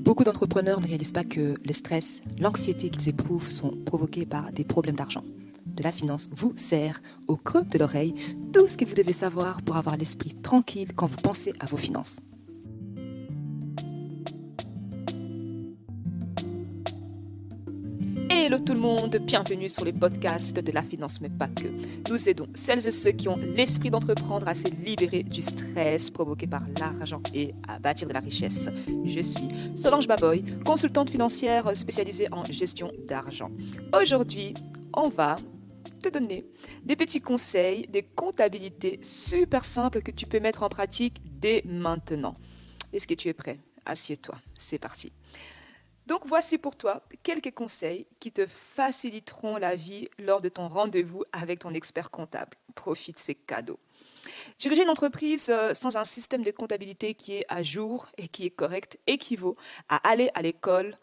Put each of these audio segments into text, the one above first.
Beaucoup d'entrepreneurs ne réalisent pas que le stress, l'anxiété qu'ils éprouvent sont provoqués par des problèmes d'argent. De la finance vous sert au creux de l'oreille tout ce que vous devez savoir pour avoir l'esprit tranquille quand vous pensez à vos finances. Hello tout le monde, bienvenue sur les podcasts de la finance, mais pas que. Nous aidons celles et ceux qui ont l'esprit d'entreprendre à se libérer du stress provoqué par l'argent et à bâtir de la richesse. Je suis Solange Baboy, consultante financière spécialisée en gestion d'argent. Aujourd'hui, on va te donner des petits conseils, des comptabilités super simples que tu peux mettre en pratique dès maintenant. Est-ce que tu es prêt? Assieds-toi, c'est parti. Donc voici pour toi quelques conseils qui te faciliteront la vie lors de ton rendez-vous avec ton expert comptable. Profite, c'est cadeau. Diriger une entreprise sans un système de comptabilité qui est à jour et qui est correct équivaut à aller à l'école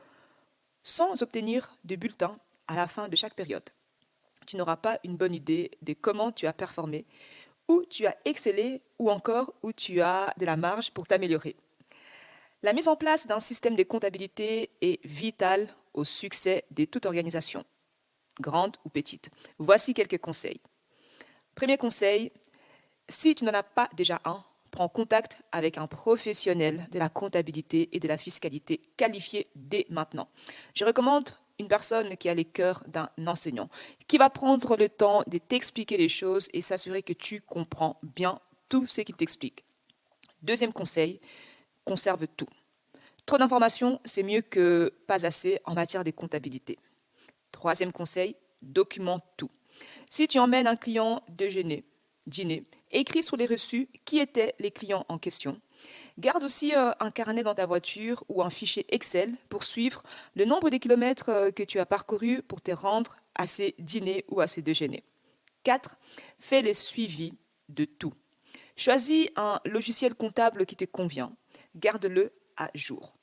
sans obtenir de bulletin à la fin de chaque période. Tu n'auras pas une bonne idée de comment tu as performé, où tu as excellé ou encore où tu as de la marge pour t'améliorer. La mise en place d'un système de comptabilité est vitale au succès de toute organisation, grande ou petite. Voici quelques conseils. Premier conseil, si tu n'en as pas déjà un, prends contact avec un professionnel de la comptabilité et de la fiscalité qualifié dès maintenant. Je recommande une personne qui a les cœurs d'un enseignant, qui va prendre le temps de t'expliquer les choses et s'assurer que tu comprends bien tout ce qu'il t'explique. Deuxième conseil, conserve tout. Trop d'informations, c'est mieux que pas assez en matière de comptabilité. Troisième conseil, documente tout. Si tu emmènes un client dîner, écris sur les reçus qui étaient les clients en question. Garde aussi un carnet dans ta voiture ou un fichier Excel pour suivre le nombre de kilomètres que tu as parcourus pour te rendre à ces dîners ou à ces déjeuners. 4. Fais les suivis de tout. Choisis un logiciel comptable qui te convient. Garde-le à jour.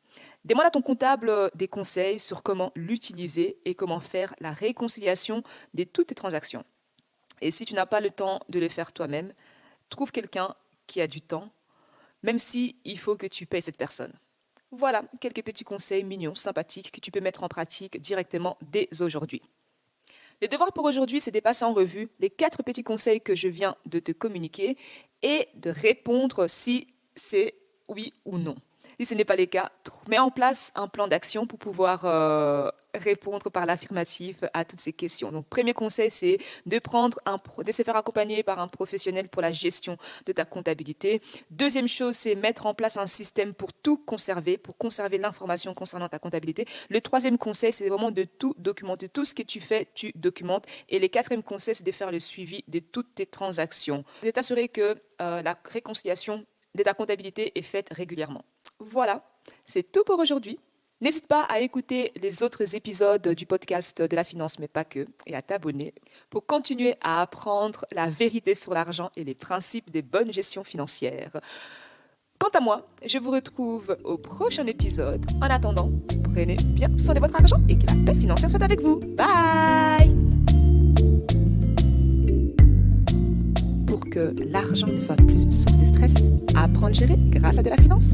Demande à ton comptable des conseils sur comment l'utiliser et comment faire la réconciliation de toutes tes transactions. Et si tu n'as pas le temps de le faire toi-même, trouve quelqu'un qui a du temps, même si il faut que tu payes cette personne. Voilà quelques petits conseils mignons, sympathiques que tu peux mettre en pratique directement dès aujourd'hui. Le devoir pour aujourd'hui, c'est de passer en revue les 4 petits conseils que je viens de te communiquer et de répondre si c'est oui ou non. Si ce n'est pas le cas, mets en place un plan d'action pour pouvoir répondre par l'affirmative à toutes ces questions. Donc, premier conseil, c'est de se faire accompagner par un professionnel pour la gestion de ta comptabilité. Deuxième chose, c'est mettre en place un système pour tout conserver, pour conserver l'information concernant ta comptabilité. Le troisième conseil, c'est vraiment de tout documenter. Tout ce que tu fais, tu documentes. Et le quatrième conseil, c'est de faire le suivi de toutes tes transactions. De t'assurer que la réconciliation de ta comptabilité est faite régulièrement. Voilà, c'est tout pour aujourd'hui. N'hésite pas à écouter les autres épisodes du podcast de la finance, mais pas que, et à t'abonner pour continuer à apprendre la vérité sur l'argent et les principes de bonne gestion financière. Quant à moi, je vous retrouve au prochain épisode. En attendant, prenez bien soin de votre argent et que la paix financière soit avec vous. Bye! Pour que l'argent ne soit plus une source de stress, apprendre à gérer grâce à de la finance.